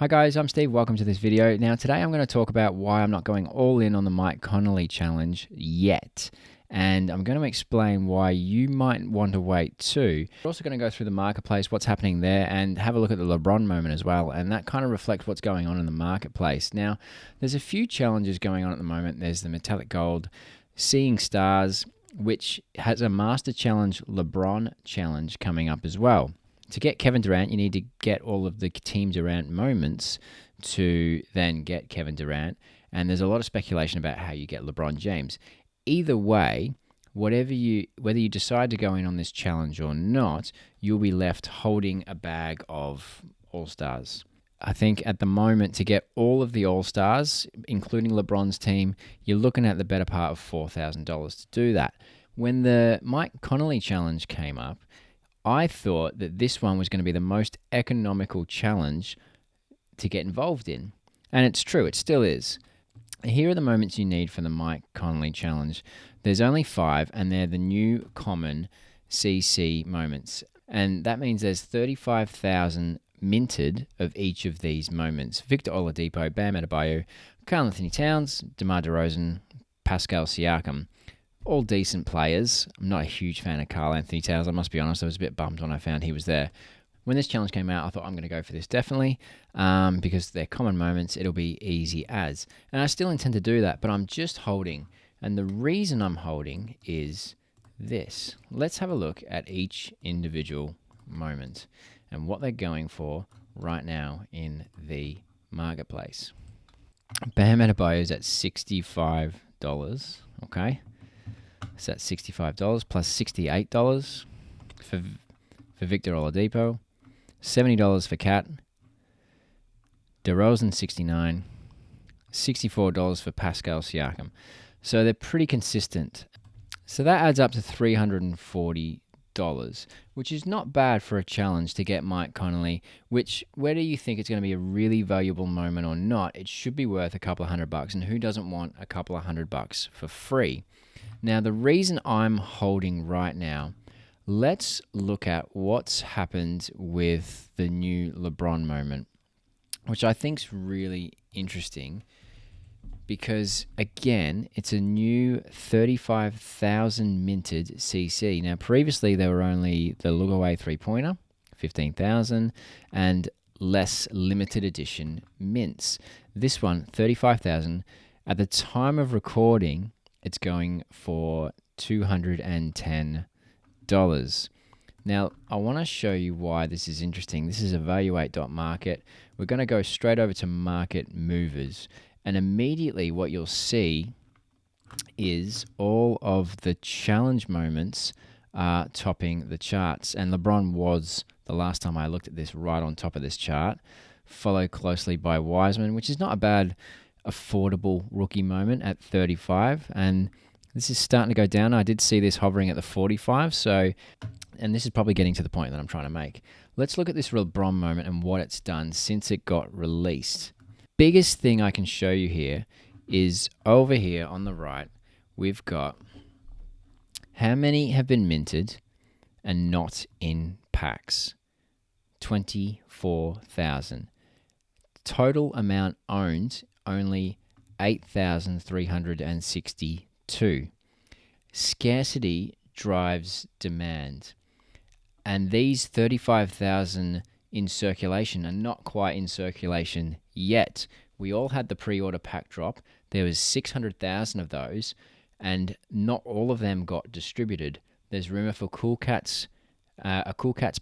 Hi guys, I'm Steve. Welcome to this video. Now today I'm going to talk about why I'm not going all in on the Mike Conley Challenge yet. And I'm going to explain why you might want to wait too. We're also going to go through the marketplace, what's happening there, and have a look at the Lebron moment as well. And that kind of reflects what's going on in the marketplace. Now, there's a few challenges going on at the moment. There's the Metallic Gold, Seeing Stars, which has a Master Challenge Lebron Challenge coming up as well. To get Kevin Durant, you need to get all of the Team Durant moments to then get Kevin Durant. And there's a lot of speculation about how you get LeBron James. Either way, whether you decide to go in on this challenge or not, you'll be left holding a bag of All-Stars. I think at the moment, to get all of the All-Stars, including LeBron's team, you're looking at the better part of $4,000 to do that. When the Mike Conley Challenge came up, I thought that this one was going to be the most economical challenge to get involved in. And it's true, it still is. Here are the moments you need for the Mike Conley Challenge. There's only 5, and they're the new common CC moments. And that means there's 35,000 minted of each of these moments. Victor Oladipo, Bam Adebayo, Karl Anthony Towns, DeMar DeRozan, Pascal Siakam. All decent players. I'm not a huge fan of Karl Anthony Towns, I must be honest. I was a bit bummed when I found he was there. When this challenge came out, I thought I'm going to go for this definitely because they're common moments. It'll be easy as. And I still intend to do that, but I'm just holding. And the reason I'm holding is this. Let's have a look at each individual moment and what they're going for right now in the marketplace. Bam Adebayo is at $65, okay? So that's $65 plus $68 for Victor Oladipo, $70 for Cat, DeRozan $69, $64 for Pascal Siakam. So they're pretty consistent. So that adds up to $340, which is not bad for a challenge to get Mike Conley, which whether you think it's going to be a really valuable moment or not, it should be worth a couple of $100, and who doesn't want a couple of $100 for free? Now, the reason I'm holding right now, let's look at what's happened with the new LeBron moment, which I think is really interesting because, again, it's a new 35,000 minted CC. Now, previously, there were only the look-away three-pointer, 15,000, and less limited edition mints. This one, 35,000. At the time of recording, it's going for $210. Now, I want to show you why this is interesting. This is evaluate.market. We're going to go straight over to market movers. And immediately what you'll see is all of the challenge moments are topping the charts. And LeBron was, the last time I looked at this, right on top of this chart, followed closely by Wiseman, which is not a bad affordable rookie moment at 35, and this is starting to go down. I did see this hovering at the 45, and this is probably getting to the point that I'm trying to make. Let's look at this LeBron moment and what it's done since it got released. Biggest thing I can show you here is over here on the right, we've got how many have been minted and not in packs. 24,000. Total amount owned, only 8,362. Scarcity drives demand. And these 35,000 in circulation are not quite in circulation yet. We all had the pre-order pack drop. There was 600,000 of those, and not all of them got distributed. There's rumor for a Cool Cats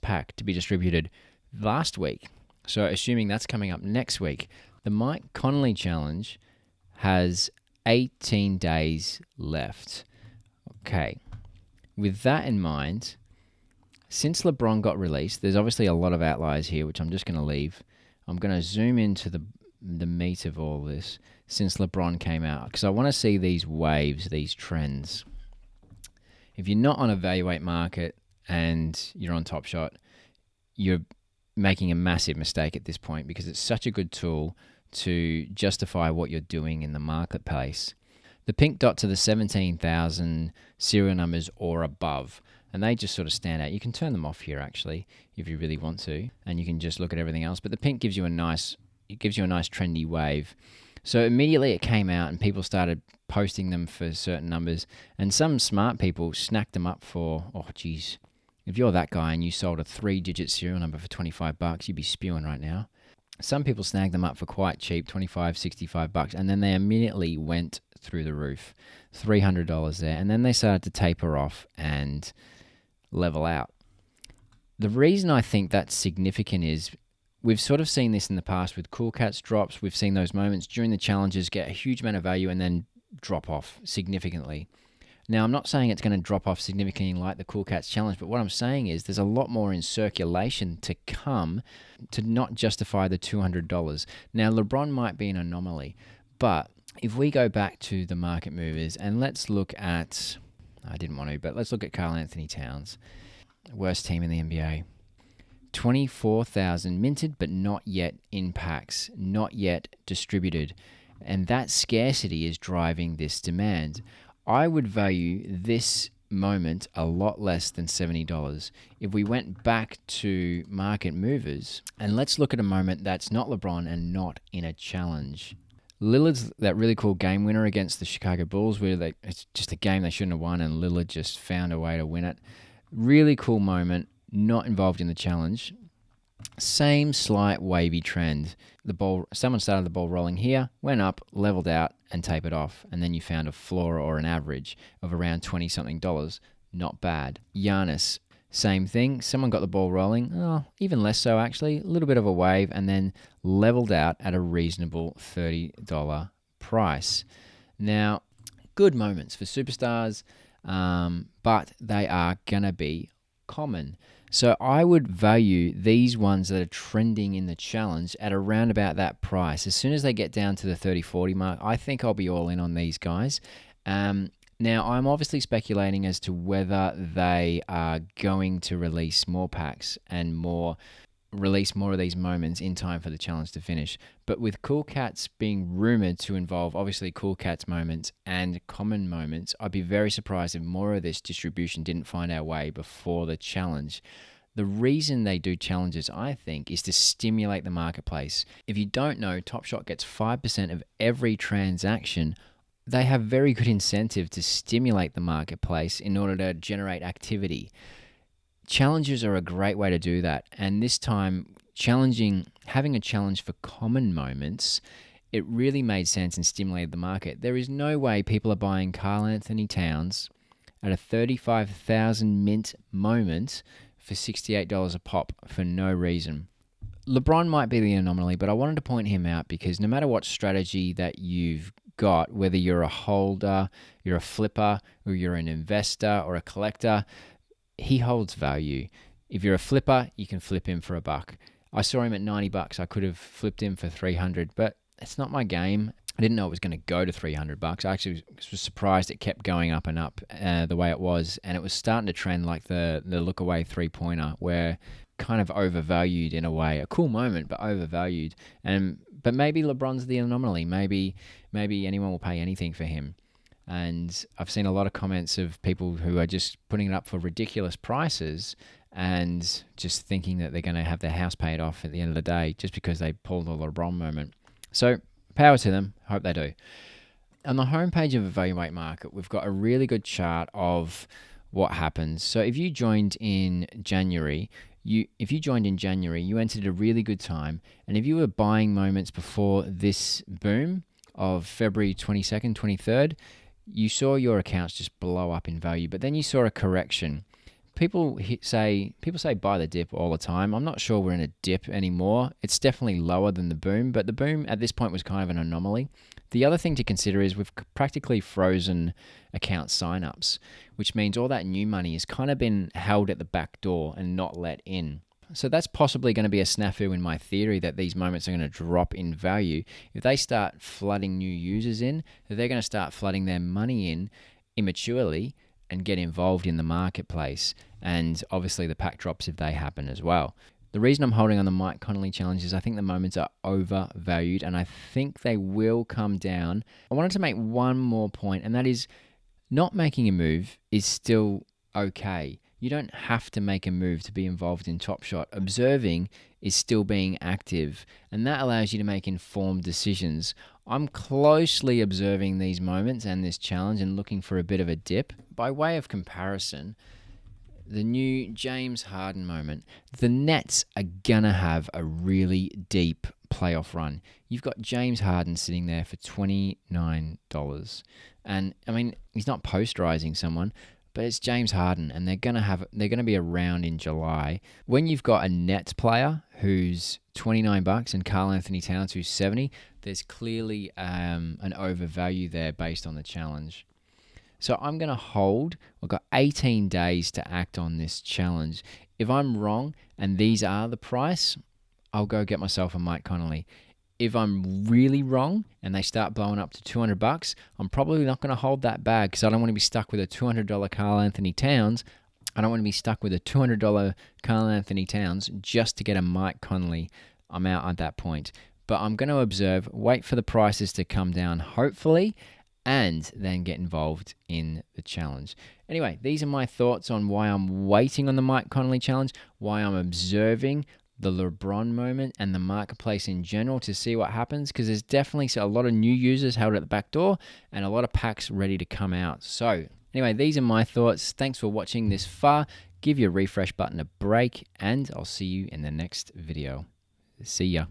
pack to be distributed last week. So assuming that's coming up next week, the Mike Conley Challenge has 18 days left. Okay. With that in mind, since LeBron got released, there's obviously a lot of outliers here, which I'm just going to leave. I'm going to zoom into the meat of all this since LeBron came out, because I want to see these waves, these trends. If you're not on Evaluate Market and you're on Top Shot, you're making a massive mistake at this point because it's such a good tool to justify what you're doing in the marketplace. The pink dots are the 17,000 serial numbers or above, and they just sort of stand out. You can turn them off here actually if you really want to, and you can just look at everything else. But the pink gives you a nice it gives you a nice trendy wave. So immediately it came out and people started posting them for certain numbers, and some smart people snacked them up for, oh geez, if you're that guy and you sold a 3-digit serial number for $25, you'd be spewing right now. Some people snagged them up for quite cheap, $25, $65, and then they immediately went through the roof, $300 there, and then they started to taper off and level out. The reason I think that's significant is we've sort of seen this in the past with Cool Cats drops. We've seen those moments during the challenges get a huge amount of value and then drop off significantly. Now, I'm not saying it's going to drop off significantly like the Cool Cats challenge, but what I'm saying is there's a lot more in circulation to come to not justify the $200. Now, Lebron might be an anomaly, but if we go back to the market movers and let's look at, I didn't want to, but let's look at Karl Anthony Towns, worst team in the NBA. 24,000 minted, but not yet in packs, not yet distributed. And that scarcity is driving this demand. I would value this moment a lot less than $70. If we went back to market movers, and let's look at a moment that's not LeBron and not in a challenge. Lillard's that really cool game winner against the Chicago Bulls, where it's just a game they shouldn't have won, and Lillard just found a way to win it. Really cool moment, not involved in the challenge. Same slight wavy trend. Someone started the ball rolling here, went up, leveled out, and tapered off, and then you found a floor or an average of around $20-something. Not bad. Giannis, same thing. Someone got the ball rolling, even less so actually, a little bit of a wave, and then leveled out at a reasonable $30 price. Now, good moments for superstars, but they are going to be common. So I would value these ones that are trending in the challenge at around about that price. As soon as they get down to the 30-40 mark, I think I'll be all in on these guys. Now, I'm obviously speculating as to whether they are going to release more packs and release more of these moments in time for the challenge to finish. But with Cool Cats being rumored to involve obviously Cool Cats moments and common moments, I'd be very surprised if more of this distribution didn't find our way before the challenge. The reason they do challenges, I think, is to stimulate the marketplace. If you don't know, Top Shot gets 5% of every transaction. They have very good incentive to stimulate the marketplace in order to generate activity. Challenges are a great way to do that, and this time having a challenge for common moments, it really made sense and stimulated the market. There is no way people are buying Karl Anthony Towns at a 35,000 mint moment for $68 a pop for no reason. LeBron might be the anomaly, but I wanted to point him out because no matter what strategy that you've got, whether you're a holder, you're a flipper, or you're an investor or a collector, he holds value. If you're a flipper, you can flip him for $1. I saw him at $90. I could have flipped him for $300, but it's not my game. I didn't know it was going to go to $300. I actually was surprised it kept going up and up the way it was, and it was starting to trend like the look away 3-pointer, where kind of overvalued in a way. A cool moment, but overvalued. But maybe LeBron's the anomaly. Maybe anyone will pay anything for him. And I've seen a lot of comments of people who are just putting it up for ridiculous prices and just thinking that they're going to have their house paid off at the end of the day just because they pulled a LeBron moment. So power to them. Hope they do. On the homepage of Evaluate Market, we've got a really good chart of what happens. So if you joined in January, you entered a really good time. And if you were buying moments before this boom of February 22nd, 23rd, you saw your accounts just blow up in value, but then you saw a correction. People say buy the dip all the time. I'm not sure we're in a dip anymore. It's definitely lower than the boom, but the boom at this point was kind of an anomaly. The other thing to consider is we've practically frozen account signups, which means all that new money has kind of been held at the back door and not let in. So that's possibly going to be a snafu in my theory that these moments are going to drop in value. If they start flooding new users in, they're going to start flooding their money in immaturely and get involved in the marketplace. And obviously the pack drops if they happen as well. The reason I'm holding on the Mike Conley Challenge is I think the moments are overvalued and I think they will come down. I wanted to make one more point, and that is not making a move is still okay. You don't have to make a move to be involved in Top Shot. Observing is still being active, and that allows you to make informed decisions. I'm closely observing these moments and this challenge and looking for a bit of a dip. By way of comparison, the new James Harden moment, the Nets are gonna have a really deep playoff run. You've got James Harden sitting there for $29, and I mean, he's not posterizing someone, but it's James Harden, and they're gonna be around in July. When you've got a Nets player who's $29 and Karl Anthony Towns who's 70, there's clearly an overvalue there based on the challenge. So I'm going to hold. I've got 18 days to act on this challenge. If I'm wrong and these are the price, I'll go get myself a Mike Conley. If I'm really wrong and they start blowing up to $200, I'm probably not going to hold that bag because I don't want to be stuck with a $200 Karl Anthony Towns. I don't want to be stuck with a $200 Karl Anthony Towns just to get a Mike Conley. I'm out at that point. But I'm going to observe, wait for the prices to come down, hopefully, and then get involved in the challenge. Anyway, these are my thoughts on why I'm waiting on the Mike Conley challenge, why I'm observing the Lebron moment and the marketplace in general to see what happens, because there's definitely a lot of new users held at the back door and a lot of packs ready to come out. So anyway, these are my thoughts. Thanks for watching this far. Give your refresh button a break, and I'll see you in the next video. See ya.